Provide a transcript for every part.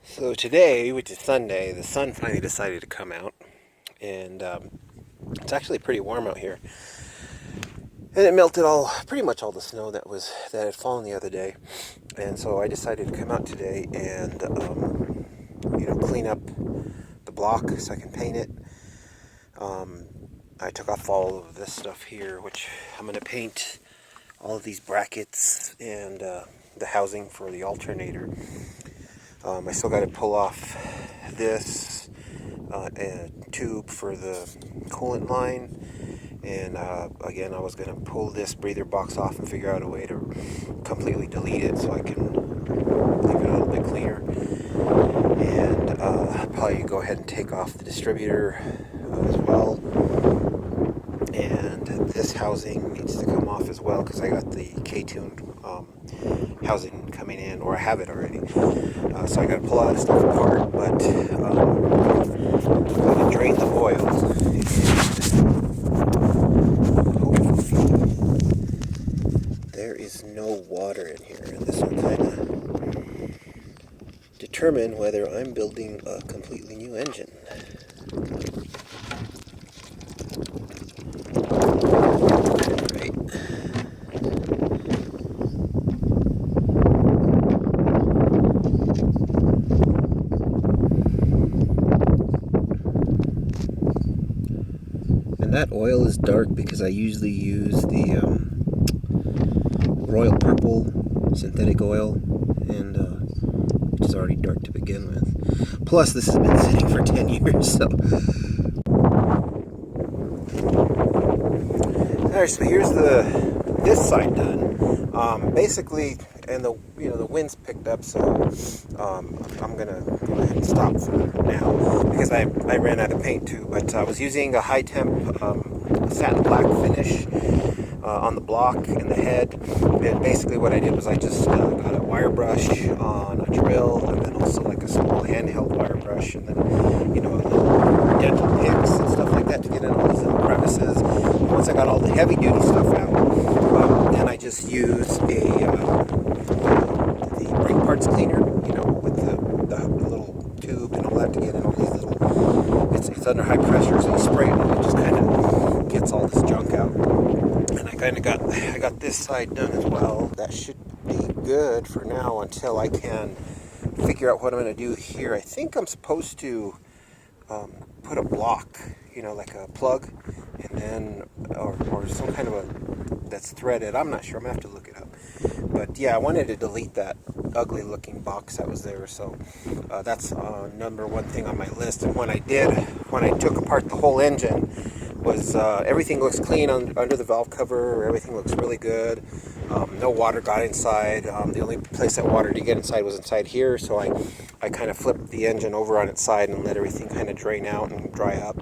So today, which is Sunday, the sun finally decided to come out, and it's actually pretty warm out here. And it melted pretty much all the snow that had fallen the other day, and so I decided to come out today and clean up the block so I can paint it. I took off all of this stuff here, which I'm going to paint all of these brackets and the housing for the alternator. I still got to pull off this tube for the coolant line, and again I was going to pull this breather box off and figure out a way to completely delete it so I can leave it a little bit cleaner, and probably go ahead and take off the distributor as well. And this housing needs to come off as well because I got the K-tuned housing coming in, or I have it already. So I got to pull all that stuff apart, but I'm going to drain the oil. Hopefully there is no water in here, and this will kind of determine whether I'm building a completely new engine. That oil is dark because I usually use the royal purple synthetic oil, and which is already dark to begin with. Plus, this has been sitting for 10 years, so. Alright, so here's this side done. Basically, and the wind's picked up, so I'm gonna go ahead and stop for now because I ran out of paint too. But I was using a high temp satin black finish on the block and the head. And basically, what I did was I just got a wire brush on a drill, and then also like a small handheld wire brush, and then a little dental picks and stuff like that to get in all these little crevices. And once I got all the heavy duty stuff out, then I just used the brake parts cleaner, with the little tube and all that to get in all these little. It's under high pressure, so you spray it and it just kind of gets all this junk out. And I got this side done as well. That should be good for now until I can figure out what I'm going to do here. I think I'm supposed to put a block, like a plug, and then or some kind of that's threaded. I'm not sure. I'm gonna have to look it up. But yeah, I wanted to delete that ugly looking box that was there. So that's number one thing on my list. And when I took apart the whole engine, was everything looks clean under the valve cover. Everything looks really good. No water got inside. The only place that water did get inside was inside here. So I kind of flipped the engine over on its side and let everything kind of drain out and dry up.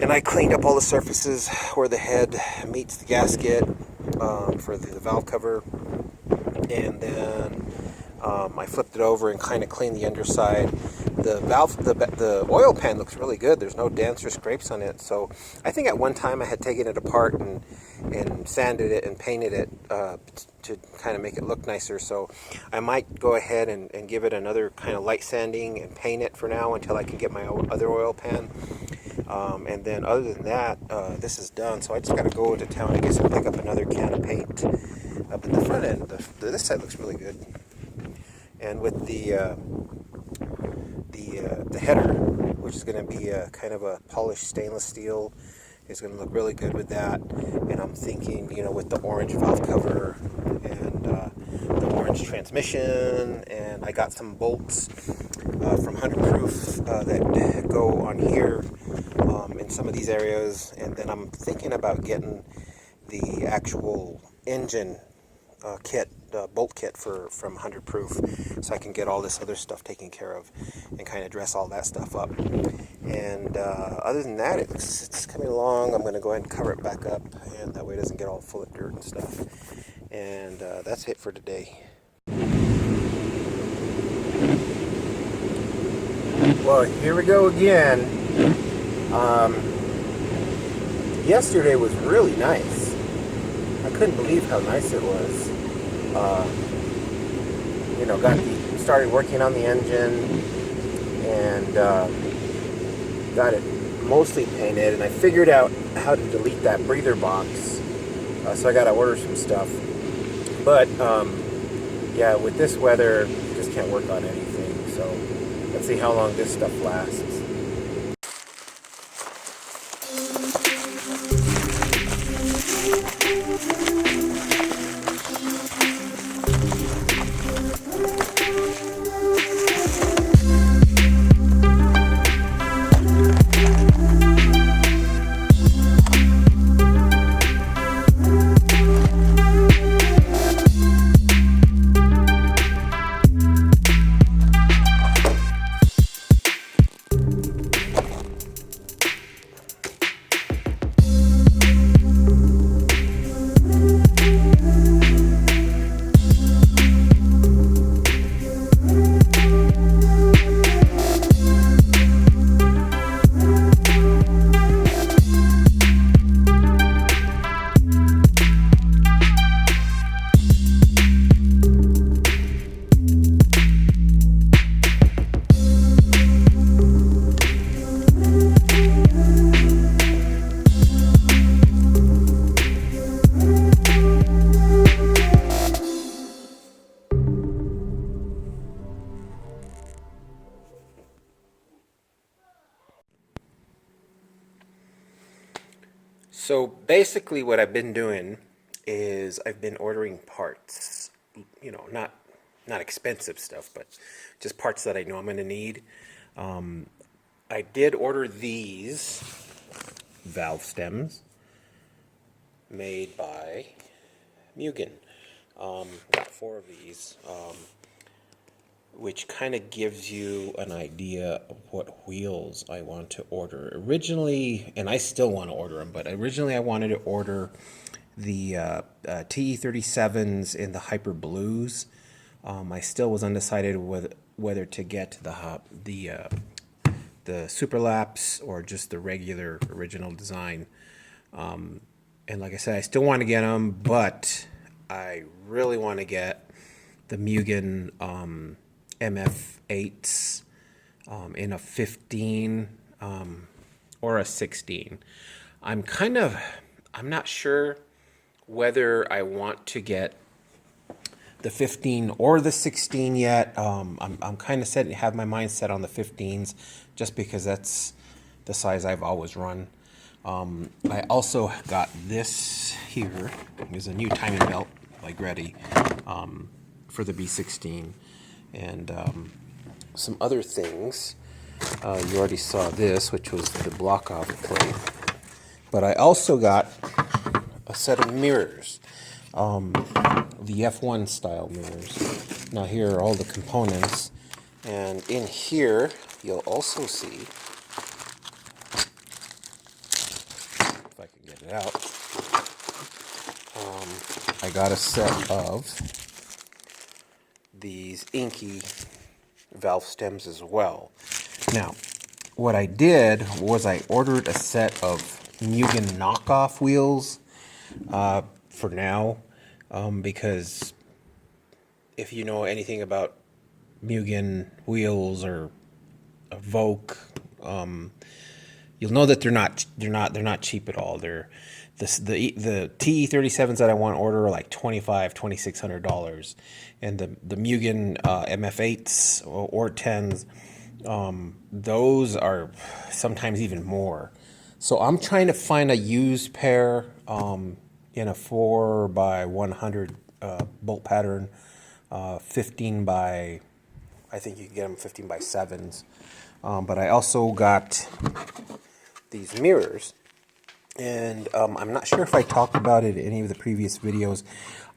And I cleaned up all the surfaces where the head meets the gasket for the valve cover. And then I flipped it over and kind of cleaned the underside. The oil pan looks really good. There's no dents or scrapes on it. So I think at one time I had taken it apart and sanded it and painted it to kind of make it look nicer. So I might go ahead and give it another kind of light sanding and paint it for now until I can get my other oil pan. And then other than that, this is done. So I just got to go to town, I guess, and pick up another can of paint up in the front end. This side looks really good. And with the header, which is going to be kind of a polished stainless steel, is going to look really good with that. And I'm thinking, with the orange valve cover and the orange transmission, and I got some bolts from 100 Proof that go on here in some of these areas. And then I'm thinking about getting the actual engine kit, bolt kit from 100 Proof, so I can get all this other stuff taken care of and kind of dress all that stuff up. And other than that, it's coming along. I'm going to go ahead and cover it back up, and that way it doesn't get all full of dirt and stuff. And that's it for today. Well, here we go again. Yesterday was really nice. I couldn't believe how nice it was. You know, started working on the engine, and got it mostly painted, and I figured out how to delete that breather box, so I got to order some stuff. But yeah, with this weather, you just can't work on anything, so let's see how long this stuff lasts. So basically what I've been doing is I've been ordering parts, you know, not expensive stuff, but just parts that I know I'm going to need. I did order these valve stems made by Mugen. Got 4 of these, which kind of gives you an idea of what wheels I want to order. Originally, and I still want to order them, but originally I wanted to order the TE37s in the Hyper Blues. I still was undecided whether to get the Superlaps or just the regular original design. And like I said, I still want to get them, but I really want to get the Mugen MF8s in a 15 or a 16. I'm not sure whether I want to get the 15 or the 16 yet. I'm kind of have my mind set on the 15s just because that's the size I've always run. I also got this here. There's a new timing belt by Greddy for the B16. And some other things. You already saw this, which was the block-off plate. But I also got a set of mirrors, the F1 style mirrors. Now here are all the components. And in here, you'll also see, if I can get it out, I got a set of these inky valve stems as well. Now, what I did was I ordered a set of Mugen knockoff wheels for now, because if you know anything about Mugen wheels or Voke, you'll know that they're not cheap at all. They're the TE37s that I want to order are like $2,600, and the Mugen MF8s or 10s, those are sometimes even more. So I'm trying to find a used pair in a 4x100 bolt pattern, 15 by, I think you can get them 15 by 7s. But I also got these mirrors. And I'm not sure if I talked about it in any of the previous videos.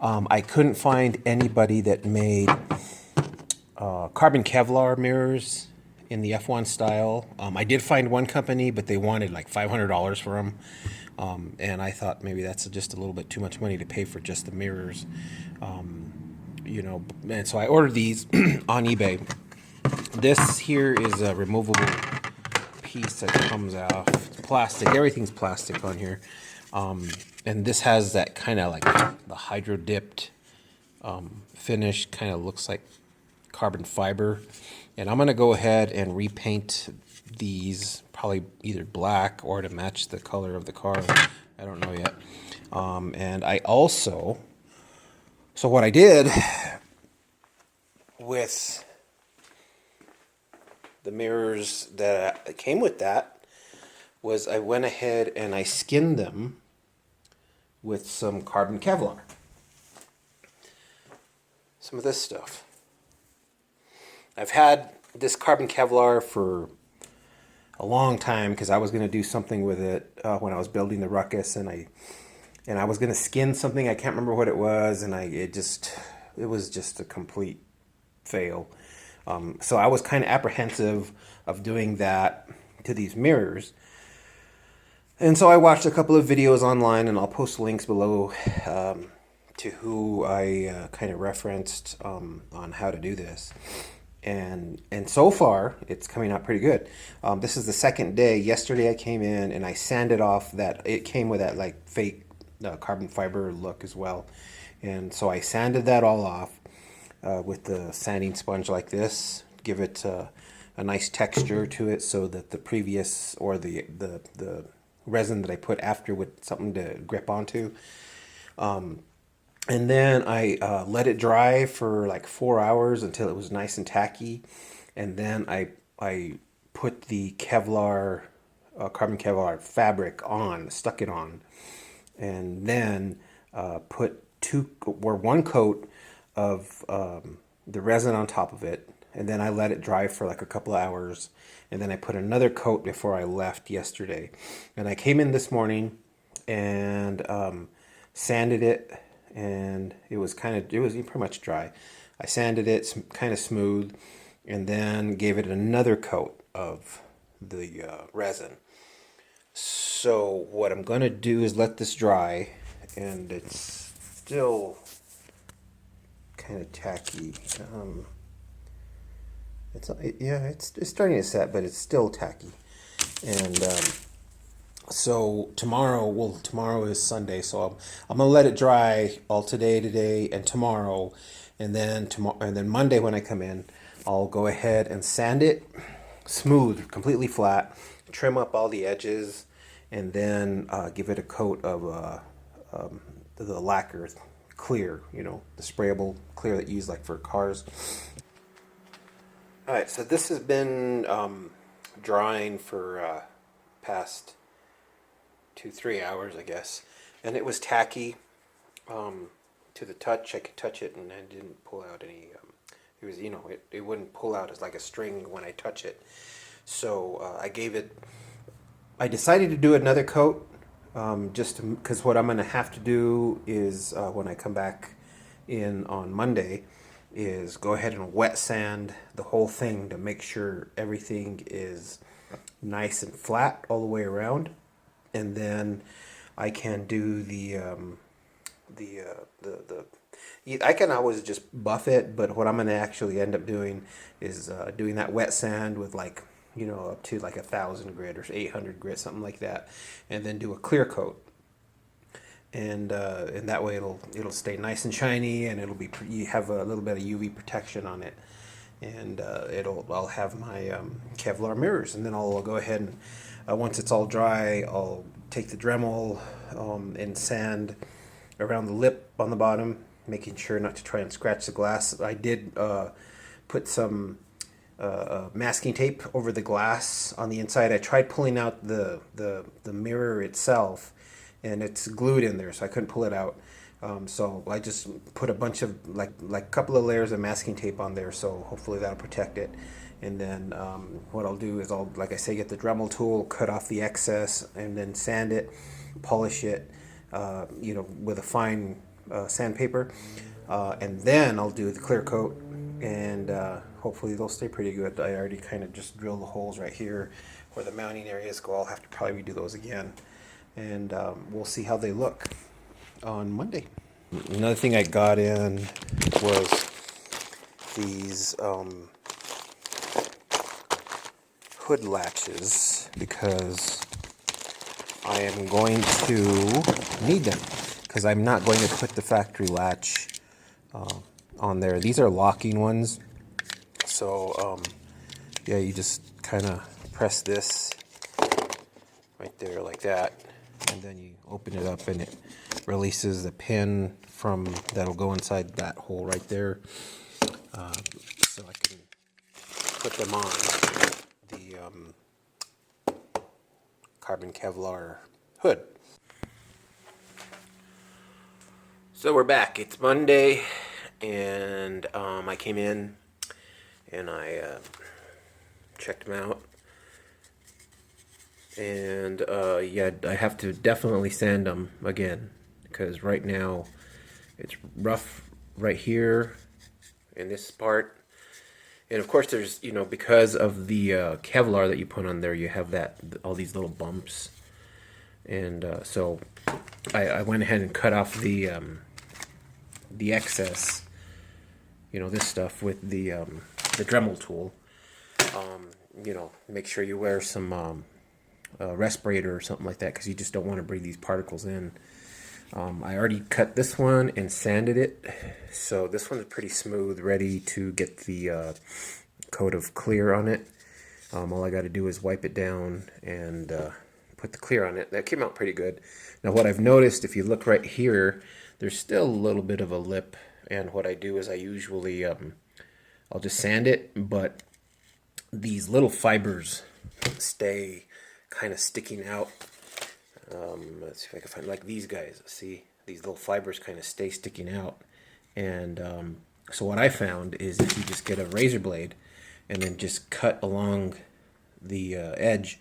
I couldn't find anybody that made carbon Kevlar mirrors in the F1 style. I did find one company, but they wanted like $500 for them. And I thought maybe that's just a little bit too much money to pay for just the mirrors. You know, and so I ordered these on eBay. This here is a removable piece that comes off. It's plastic. Everything's plastic on here. And this has that kind of like the hydro dipped finish. Kind of looks like carbon fiber. And I'm going to go ahead and repaint these, probably either black or to match the color of the car. I don't know yet. And I also, so what I did with the mirrors that came with that was I went ahead and I skinned them with some carbon Kevlar. Some of this stuff. I've had this carbon Kevlar for a long time because I was going to do something with it when I was building the Ruckus, and I was going to skin something. I can't remember what it was, and it was just a complete fail. So I was kind of apprehensive of doing that to these mirrors. And so I watched a couple of videos online, and I'll post links below to who I kind of referenced on how to do this. And so far, it's coming out pretty good. This is the second day. Yesterday I came in and I sanded off that. It came with that like fake carbon fiber look as well. And so I sanded that all off with the sanding sponge like this. Give it a nice texture to it so that the previous, or the resin that I put after with something to grip onto. And then I let it dry for like 4 hours until it was nice and tacky. And then I put the Kevlar, carbon Kevlar fabric on, stuck it on. And then put one coat of the resin on top of it. And then I let it dry for like a couple of hours. And then I put another coat before I left yesterday. And I came in this morning and sanded it. And it was pretty much dry. I sanded it kind of smooth, and then gave it another coat of the resin. So what I'm going to do is let this dry, and it's still kind of tacky. It's starting to set, but it's still tacky. And so tomorrow is Sunday, so I'm gonna let it dry all today and tomorrow, and then Monday when I come in, I'll go ahead and sand it smooth, completely flat, trim up all the edges, and then give it a coat of the lacquer clear, the sprayable clear that you use like for cars. All right, so this has been drying for past 2-3 hours, I guess, and it was tacky to the touch. I could touch it, and I didn't pull out any. It was, it wouldn't pull out as like a string when I touch it. So I decided to do another coat, just because what I'm going to have to do is when I come back in on Monday, is go ahead and wet sand the whole thing to make sure everything is nice and flat all the way around. And then I can do I can always just buff it, but what I'm going to actually end up doing is doing that wet sand with like, up to like 1,000 grit or 800 grit, something like that, and then do a clear coat. And that way it'll stay nice and shiny, and you have a little bit of UV protection on it. And I'll have my Kevlar mirrors, and then I'll go ahead and once it's all dry, I'll take the Dremel and sand around the lip on the bottom, making sure not to try and scratch the glass. I did put some masking tape over the glass on the inside. I tried pulling out the mirror itself, and it's glued in there, so I couldn't pull it out. So I just put a bunch of like couple of layers of masking tape on there, so hopefully that'll protect it. And then what I'll do is like I say, get the Dremel tool, cut off the excess, and then sand it, polish it, with a fine sandpaper, and then I'll do the clear coat, and hopefully they'll stay pretty good. I already kind of just drilled the holes right here where the mounting areas go. I'll have to probably redo those again, and we'll see how they look on Monday. Another thing I got in was these hood latches, because I am going to need them, because I'm not going to put the factory latch on there. These are locking ones, so yeah, you just kind of press this right there like that, and then you open it up and it releases the pin from that'll go inside that hole right there. So I can put them on the carbon Kevlar hood. So we're back. It's Monday, and I came in and I checked them out. And yeah, I have to definitely sand them again, because right now it's rough right here in this part. And of course there's, you know, because of the Kevlar that you put on there, you have that, all these little bumps. And so I went ahead and cut off the excess, you know, this stuff with the Dremel tool. You know, make sure you wear some respirator or something like that, because you just don't want to breathe these particles in. I already cut this one and sanded it, so this one's pretty smooth, ready to get the coat of clear on it. All I got to do is wipe it down and put the clear on it. That came out pretty good. Now what I've noticed, if you look right here, there's still a little bit of a lip, and what I do is I usually I'll just sand it, but these little fibers stay kind of sticking out. Let's see if I can find, like these guys, see, these little fibers kind of stay sticking out. And so what I found is, if you just get a razor blade and then just cut along the edge,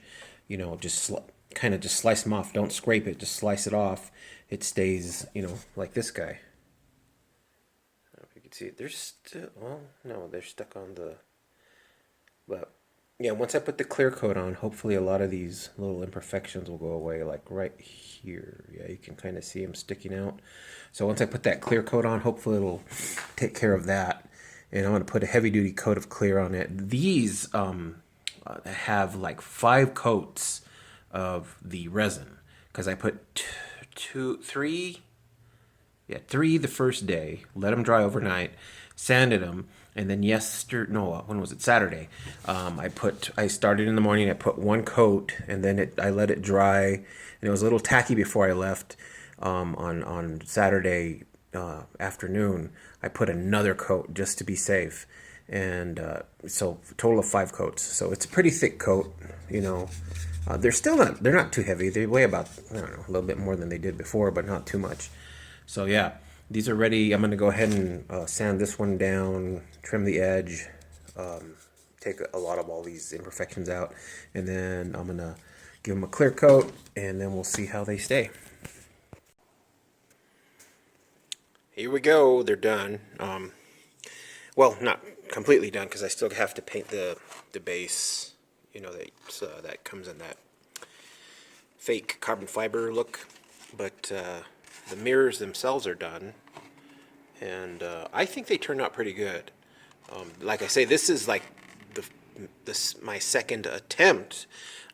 you know, just kind of just slice them off. Don't scrape it, just slice it off. It stays, you know, like this guy. I don't know if you can see it. They're still, well, no, they're stuck on the, but yeah, once I put the clear coat on, hopefully a lot of these little imperfections will go away, like right here. Yeah, you can kind of see them sticking out. So once I put that clear coat on, hopefully it'll take care of that. And I'm going to put a heavy-duty coat of clear on it. These have like 5 coats of the resin, because I put three the first day, let them dry overnight, sanded them, and then when was it? Saturday. I started in the morning. I put 1 coat, and then I let it dry, and it was a little tacky before I left. On Saturday afternoon, I put another coat just to be safe, and so a total of 5 coats. So it's a pretty thick coat, you know. They're not too heavy. They weigh about, I don't know, a little bit more than they did before, but not too much. So yeah, these are ready. I'm going to go ahead and sand this one down, trim the edge, take a lot of all these imperfections out, and then I'm going to give them a clear coat, and then we'll see how they stay. Here we go. They're done. Well, not completely done, because I still have to paint the base, you know, that comes in that fake carbon fiber look, but the mirrors themselves are done, and I think they turned out pretty good. Like I say, this is like my second attempt,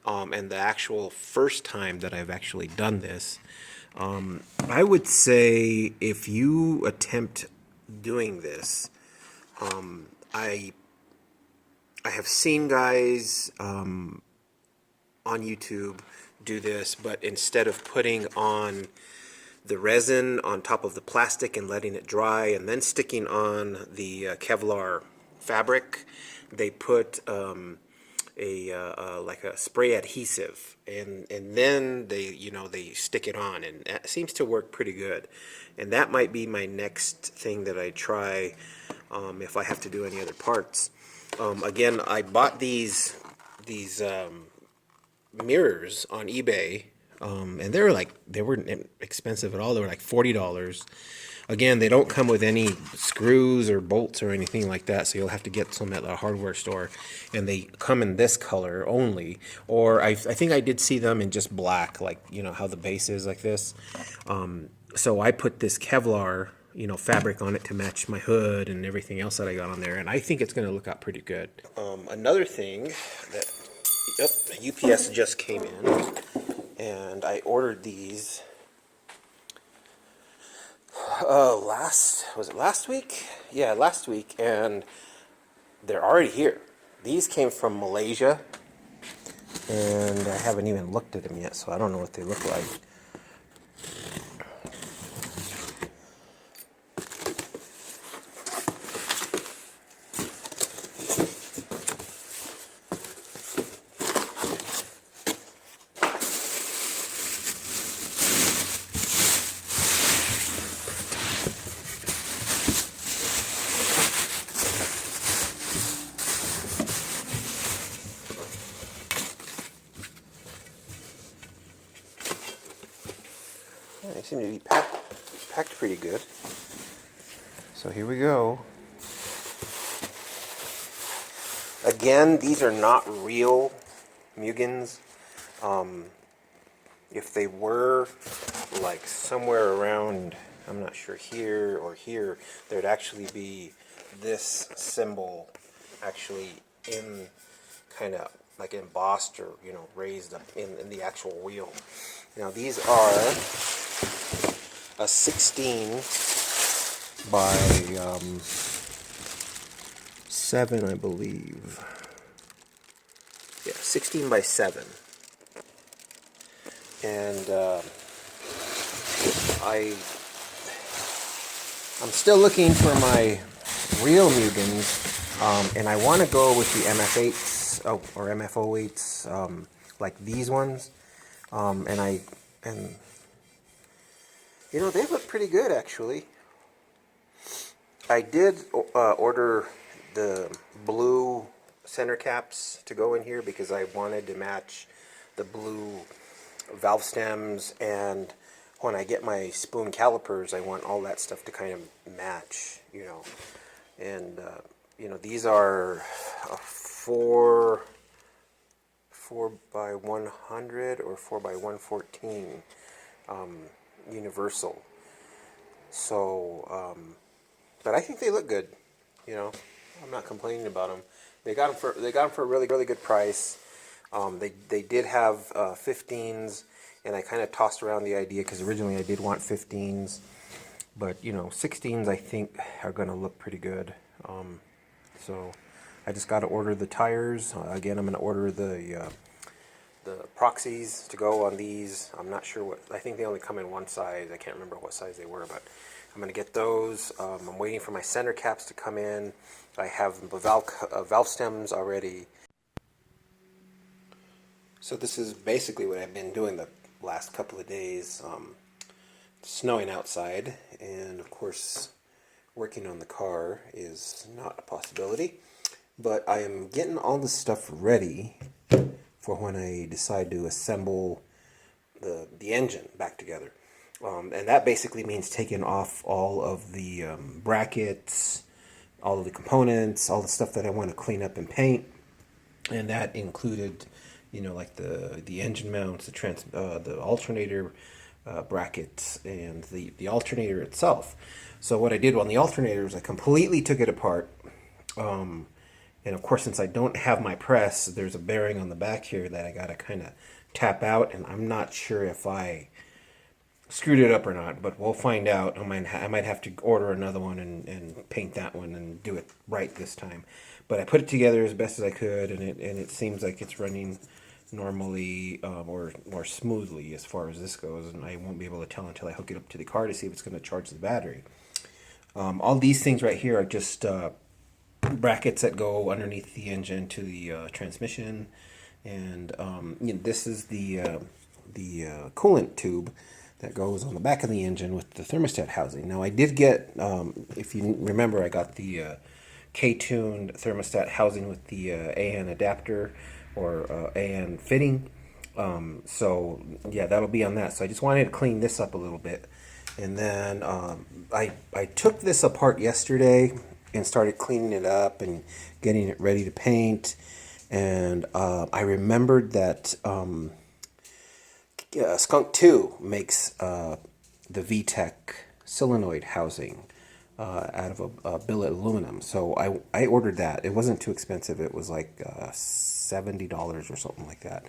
and the actual first time that I've actually done this. I would say, if you attempt doing this, I have seen guys on YouTube do this, but instead of putting on the resin on top of the plastic and letting it dry and then sticking on the Kevlar fabric, they put like a spray adhesive, and then they stick it on, and it seems to work pretty good. And that might be my next thing that I try if I have to do any other parts. Again, I bought these mirrors on eBay, and they weren't expensive at all. They were like $40. Again, they don't come with any screws or bolts or anything like that, so you'll have to get some at the hardware store. And they come in this color only, or I think I did see them in just black, like, you know how the base is like this. So I put this Kevlar, you know, fabric on it to match my hood and everything else that I got on there, and I think it's going to look out pretty good. Another thing that, UPS just came in, and I ordered these Was it last week? Yeah, last week, and they're already here. These came from Malaysia, and I haven't even looked at them yet, so I don't know what they look like. Yeah, they seem to be packed pretty good. So here we go. Again, these are not real Mugens. If they were like somewhere around, I'm not sure, here or here, there'd actually be this symbol actually in kind of like embossed or, you know, raised up in the actual wheel. Now these are a 16 by 7, I believe. Yeah, 16 by 7. And I'm still looking for my real Mugens, and I want to go with the MF8s or MF08s, like these ones. And you know, they look pretty good actually. I did order the blue center caps to go in here because I wanted to match the blue valve stems, and when I get my spoon calipers, I want all that stuff to kind of match, you know. And you know, these are a 4 by 100 or 4 by 114 universal. So, but I think they look good. You know, I'm not complaining about them. They got them for a really good price. They did have 15s, and I kind of tossed around the idea because originally I did want 15s, but you know, 16s I think are going to look pretty good. So I just got to order the tires. Again, I'm going to order the proxies to go on these. I'm not sure what. I think they only come in one size. I can't remember what size they were, but I'm going to get those. I'm waiting for my center caps to come in. I have the valve stems already. So this is basically what I've been doing the last couple of days. Snowing outside, and of course working on the car is not a possibility. But I am getting all this stuff ready for when I decide to assemble the engine back together. And that basically means taking off all of the brackets, all of the components, all the stuff that I want to clean up and paint. And that included, you know, like the engine mounts, the alternator brackets, and the alternator itself. So what I did on the alternator is I completely took it apart. And of course, since I don't have my press, there's a bearing on the back here that I got to kind of tap out, and I'm not sure if I screwed it up or not, but we'll find out. I might have to order another one and paint that one and do it right this time. But I put it together as best as I could, and it seems like it's running normally or more smoothly as far as this goes, and I won't be able to tell until I hook it up to the car to see if it's going to charge the battery. All these things right here are just brackets that go underneath the engine to the transmission, and you know, this is the coolant tube that goes on the back of the engine with the thermostat housing. Now I did get, if you remember, I got the K-tuned thermostat housing with the AN adapter or AN fitting. So yeah, that'll be on that. So I just wanted to clean this up a little bit, and then I took this apart yesterday and started cleaning it up and getting it ready to paint. And I remembered that Skunk 2 makes the VTEC solenoid housing out of a billet aluminum. So I ordered that. It wasn't too expensive. It was like $70 or something like that.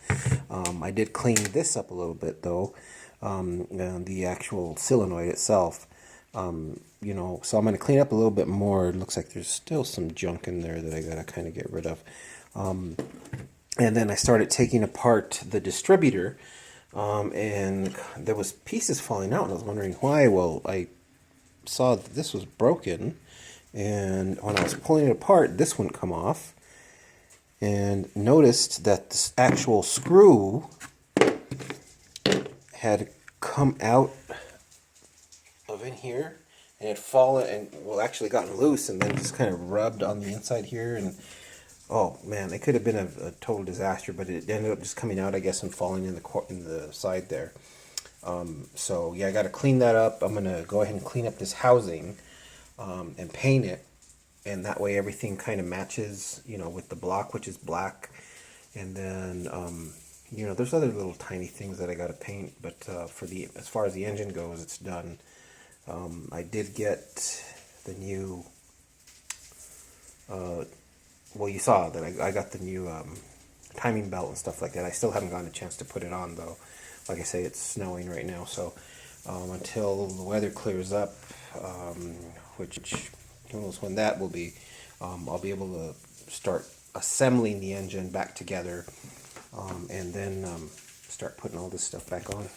I did clean this up a little bit though, the actual solenoid itself. You know, so I'm going to clean up a little bit more. It looks like there's still some junk in there that I got to kind of get rid of. And then I started taking apart the distributor, and there was pieces falling out, and I was wondering why. Well, I saw that this was broken, and when I was pulling it apart, this wouldn't come off, and noticed that this actual screw had come out of in here, and had fallen and, well, actually gotten loose, and then just kind of rubbed on the inside here, and oh man, it could have been a total disaster, but it ended up just coming out, I guess, and falling in the side there. So yeah, I got to clean that up. I'm gonna go ahead and clean up this housing, and paint it, and that way everything kind of matches, you know, with the block, which is black. And then you know, there's other little tiny things that I got to paint, but for the as far as the engine goes, it's done. I did get the new. Well, you saw that I got the new timing belt and stuff like that. I still haven't gotten a chance to put it on, though. Like I say, it's snowing right now, so until the weather clears up, which who knows when that will be, I'll be able to start assembling the engine back together, and then start putting all this stuff back on.